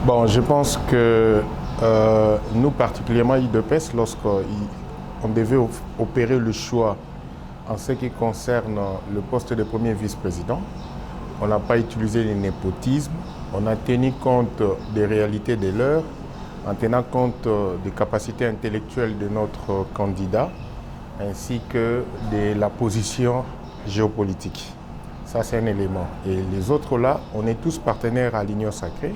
Bon, je pense que nous, particulièrement IDPES, lorsqu'on devait opérer le choix en ce qui concerne le poste de premier vice-président, on n'a pas utilisé le népotisme, on a tenu compte des réalités de l'heure, en tenant compte des capacités intellectuelles de notre candidat, ainsi que de la position géopolitique. Ça, c'est un élément. Et les autres là, on est tous partenaires à l'Union sacrée.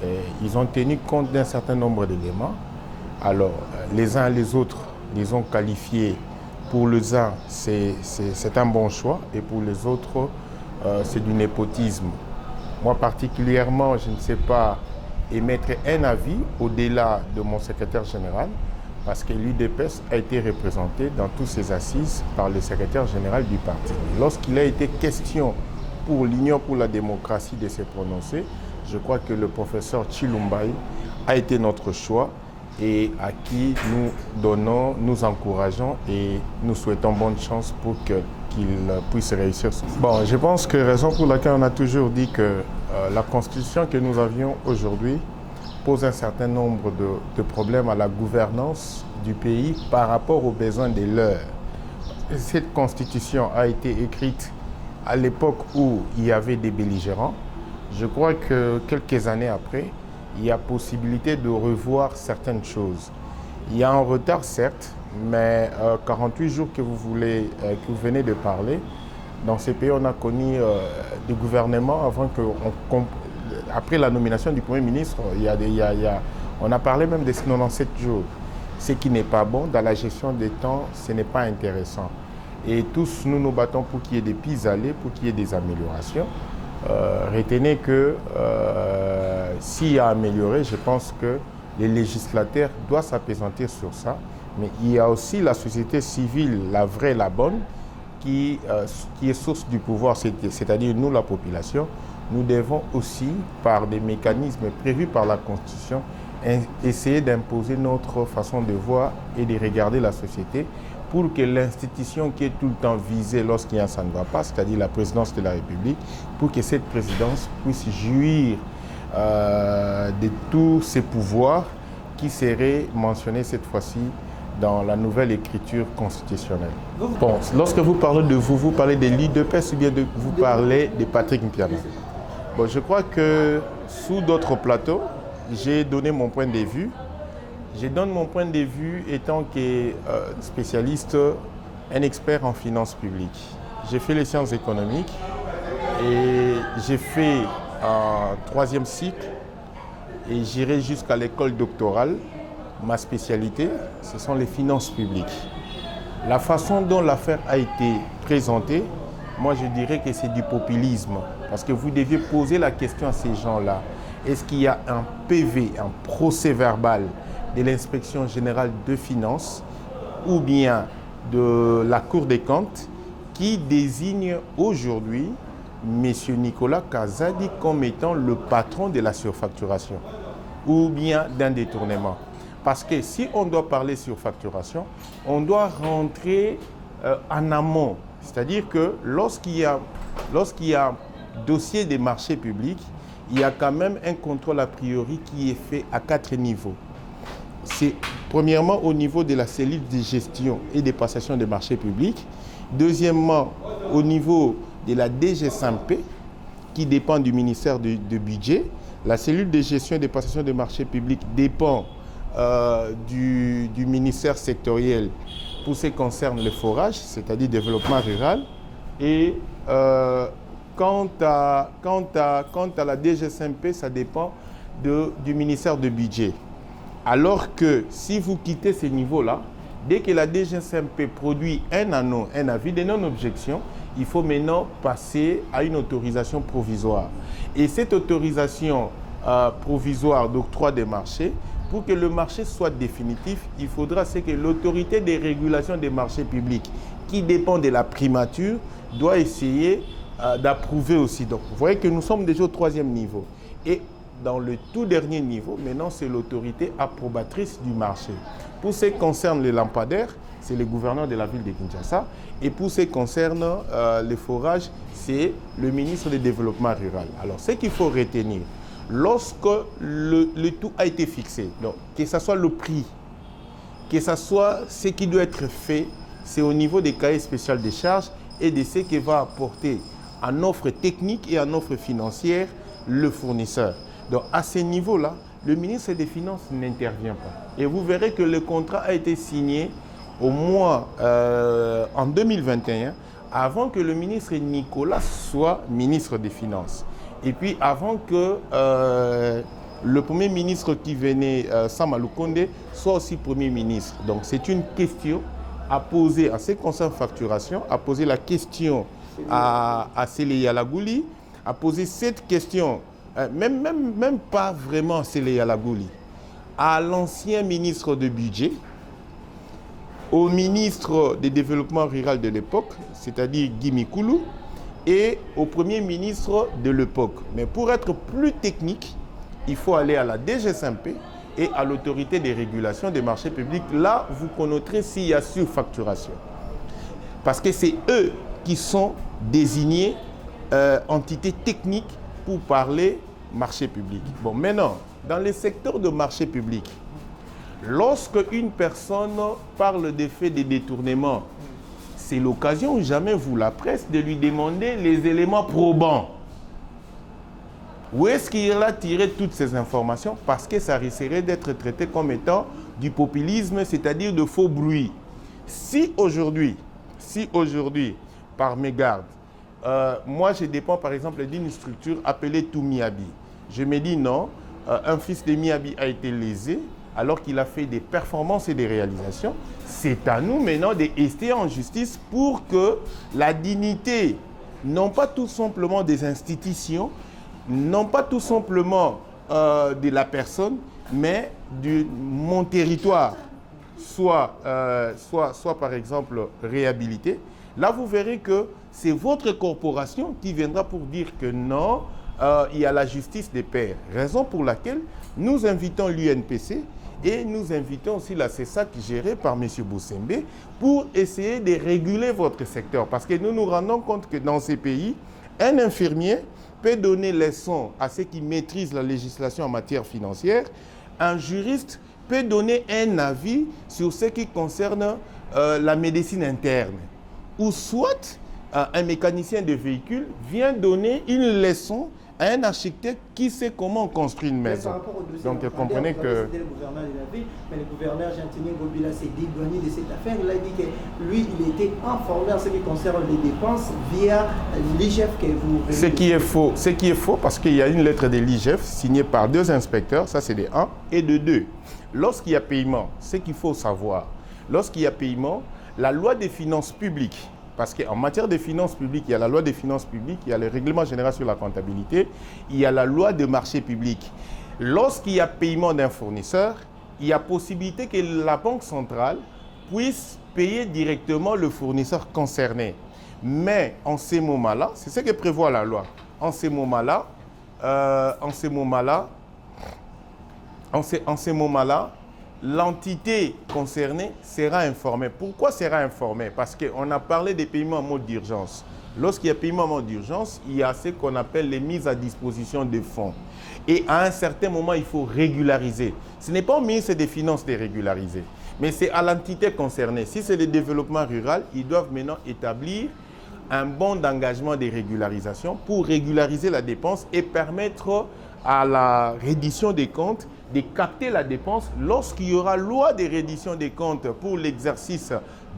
Et ils ont tenu compte d'un certain nombre d'éléments. Alors, les uns et les autres, les ont qualifiés. Pour les uns, c'est un bon choix, et pour les autres, c'est du népotisme. Moi, particulièrement, je ne sais pas émettre un avis au-delà de mon secrétaire général, parce que l'UDPS a été représenté dans toutes ses assises par le secrétaire général du parti. Lorsqu'il a été question pour l'Union pour la démocratie de se prononcer, je crois que le professeur Chilumbaï a été notre choix et à qui nous encourageons et nous souhaitons bonne chance pour qu'il puisse réussir. Bon, je pense que raison pour laquelle on a toujours dit que la constitution que nous avions aujourd'hui pose un certain nombre de problèmes à la gouvernance du pays par rapport aux besoins de l'heure. Cette constitution a été écrite à l'époque où il y avait des belligérants. Je crois que quelques années après, il y a possibilité de revoir certaines choses. Il y a un retard, certes, mais 48 jours que vous venez de parler, dans ces pays, on a connu des gouvernements après la nomination du Premier ministre, on a parlé même de 97 jours. Ce qui n'est pas bon, dans la gestion des temps, ce n'est pas intéressant. Et tous, nous nous battons pour qu'il y ait des pis-aller, pour qu'il y ait des améliorations. Retenez que s'il y a amélioré, je pense que les législateurs doivent s'appesantir sur ça. Mais il y a aussi la société civile, la vraie, la bonne, qui est source du pouvoir, c'est-à-dire nous, la population. Nous devons aussi, par des mécanismes prévus par la Constitution, essayer d'imposer notre façon de voir et de regarder la société pour que l'institution qui est tout le temps visée lorsqu'il y a ça ne va pas, c'est-à-dire la présidence de la République, pour que cette présidence puisse jouir de tous ces pouvoirs qui seraient mentionnés cette fois-ci dans la nouvelle écriture constitutionnelle. Bon, lorsque vous parlez de vous parlez de l'UDPS ou bien vous parlez de Patrick Mpiana? Bon, je crois que sous d'autres plateaux, j'ai donné mon point de vue. Je donne mon point de vue étant que spécialiste, un expert en finances publiques. J'ai fait les sciences économiques et j'ai fait un 3e cycle et j'irai jusqu'à l'école doctorale. Ma spécialité, ce sont les finances publiques. La façon dont l'affaire a été présentée, moi je dirais que c'est du populisme. Parce que vous deviez poser la question à ces gens-là. Est-ce qu'il y a un PV, un procès verbal de l'inspection générale de finances ou bien de la Cour des comptes qui désigne aujourd'hui M. Nicolas Kazadi comme étant le patron de la surfacturation ou bien d'un détournement? Parce que si on doit parler surfacturation, on doit rentrer en amont. C'est-à-dire que lorsqu'il y a dossier des marchés publics, il y a quand même un contrôle a priori qui est fait à 4 niveaux. C'est premièrement au niveau de la cellule de gestion et des passations des marchés publics. Deuxièmement, au niveau de la DG5P, qui dépend du ministère du Budget. La cellule de gestion et des passations des marchés publics dépend du ministère sectoriel pour ce qui concerne le forage, c'est-à-dire développement rural. Et quant à la DG5P, ça dépend du ministère du Budget. Alors que si vous quittez ces niveaux-là, dès que la DG5P produit un avis de non-objection, il faut maintenant passer à une autorisation provisoire. Et cette autorisation provisoire d'octroi des marchés, pour que le marché soit définitif, il faudra que l'autorité de régulation des marchés publics, qui dépend de la primature, doit essayer d'approuver aussi. Donc, vous voyez que nous sommes déjà au 3e niveau. Et dans le tout dernier niveau, maintenant, c'est l'autorité approbatrice du marché. Pour ce qui concerne les lampadaires, c'est le gouverneur de la ville de Kinshasa. Et pour ce qui concerne les forages, c'est le ministre du Développement rural. Alors, ce qu'il faut retenir, lorsque le tout a été fixé, donc que ce soit le prix, que ce soit ce qui doit être fait, c'est au niveau des cahiers spéciaux des charges et de ce que va apporter en offre technique et en offre financière le fournisseur. Donc à ce niveau-là, le ministre des Finances n'intervient pas. Et vous verrez que le contrat a été signé au mois en 2021, avant que le ministre Nicolas soit ministre des Finances. Et puis avant que le Premier ministre qui venait, Sama Lukonde, soit aussi Premier ministre. Donc c'est une question à poser en ce qui concerne facturation, à poser la question à Sele Yalagouli, à poser cette question, même pas vraiment à Sele Yalagouli, à l'ancien ministre de budget, au ministre du développement rural de l'époque, c'est-à-dire Guy Mikulu, et au Premier ministre de l'époque. Mais pour être plus technique, il faut aller à la DGSMP et à l'autorité des régulations des marchés publics. Là, vous connaîtrez s'il y a surfacturation. Parce que c'est eux qui sont désignés entités techniques pour parler marché public. Bon, maintenant, dans les secteurs de marché public, lorsque une personne parle des faits de détournement, c'est l'occasion ou jamais vous, la presse, de lui demander les éléments probants. Où est-ce qu'il a tiré toutes ces informations? Parce que ça risquerait d'être traité comme étant du populisme, c'est-à-dire de faux bruit. Si aujourd'hui, par mégarde, moi je dépends par exemple d'une structure appelée Toumiabi, je me dis non, un fils de Miabi a été lésé alors qu'il a fait des performances et des réalisations, c'est à nous maintenant d'ester en justice pour que la dignité, non pas tout simplement des institutions, non pas tout simplement de la personne, mais de mon territoire, soit par exemple réhabilité. Là, vous verrez que c'est votre corporation qui viendra pour dire que non, il y a la justice des pairs. Raison pour laquelle nous invitons l'UNPC et nous invitons aussi la CESAC gérée par M. Boussembe pour essayer de réguler votre secteur. Parce que nous nous rendons compte que dans ces pays, un infirmier peut donner leçon à ceux qui maîtrisent la législation en matière financière. Un juriste peut donner un avis sur ce qui concerne la médecine interne. Ou soit un mécanicien de véhicule vient donner une leçon à un architecte qui sait comment construire une maison. Donc, vous comprenez que... Le gouverneur de la ville, mais le gouverneur Jean-Thémy Ngobila s'est dédouané de cette affaire. Il a dit que lui, il était informé en ce qui concerne les dépenses via l'IGF que vous... Ce qui est faux parce qu'il y a une lettre de l'IGF signée par 2 inspecteurs, ça c'est de 1, et de 2. Lorsqu'il y a paiement, ce qu'il faut savoir, lorsqu'il y a paiement, la loi des finances publiques, parce qu'en matière de finances publiques, il y a la loi des finances publiques, il y a le règlement général sur la comptabilité, il y a la loi de marché public. Lorsqu'il y a paiement d'un fournisseur, il y a possibilité que la Banque centrale puisse payer directement le fournisseur concerné. Mais en ces moments-là, c'est ce que prévoit la loi. En ces moments-là, l'entité concernée sera informée. Pourquoi sera informée? Parce qu'on a parlé des paiements en mode d'urgence. Lorsqu'il y a paiement en mode d'urgence, il y a ce qu'on appelle les mises à disposition des fonds. Et à un certain moment, il faut régulariser. Ce n'est pas au ministre des Finances de régulariser, mais c'est à l'entité concernée. Si c'est le développement rural, ils doivent maintenant établir un bon d'engagement de régularisation pour régulariser la dépense et permettre à la reddition des comptes de capter la dépense lorsqu'il y aura loi de reddition des comptes pour l'exercice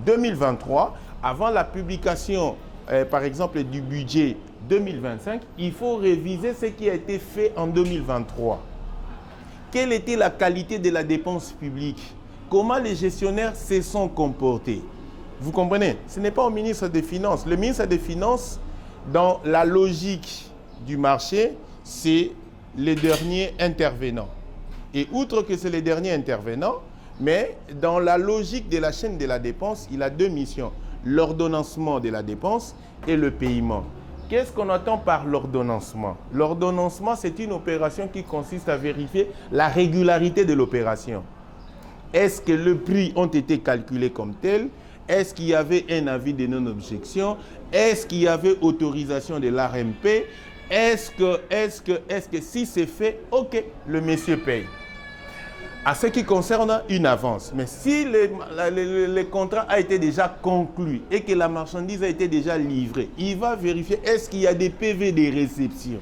2023. Avant la publication, par exemple, du budget 2025, il faut réviser ce qui a été fait en 2023. Quelle était la qualité de la dépense publique? Comment les gestionnaires se sont comportés? Vous comprenez? Ce n'est pas au ministre des Finances. Le ministre des Finances, dans la logique du marché, c'est les derniers intervenants. Et outre que c'est les derniers intervenants, mais dans la logique de la chaîne de la dépense, il a 2 missions. L'ordonnancement de la dépense et le paiement. Qu'est-ce qu'on entend par l'ordonnancement? L'ordonnancement, c'est une opération qui consiste à vérifier la régularité de l'opération. Est-ce que les prix ont été calculés comme tels? Est-ce qu'il y avait un avis de non-objection? Est-ce qu'il y avait autorisation de l'ARMP? est-ce que si c'est fait, ok, le monsieur paye. À ce qui concerne une avance, mais si le contrat a été déjà conclu et que la marchandise a été déjà livrée, il va vérifier est-ce qu'il y a des PV de réception.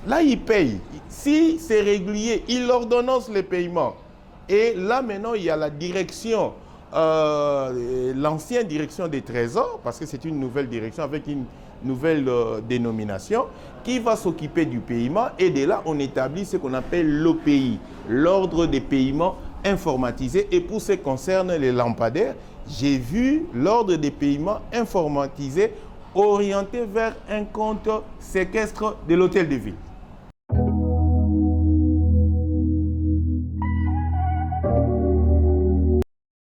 Là, il paye. Si c'est régulier, il ordonnance le paiement. Et là, maintenant, il y a la direction, l'ancienne direction des trésors, parce que c'est une nouvelle direction avec une nouvelle dénomination, qui va s'occuper du paiement. Et de là, on établit ce qu'on appelle l'OPI, l'ordre des paiements informatisés. Et pour ce qui concerne les lampadaires, j'ai vu l'ordre des paiements informatisés orienté vers un compte séquestre de l'hôtel de ville.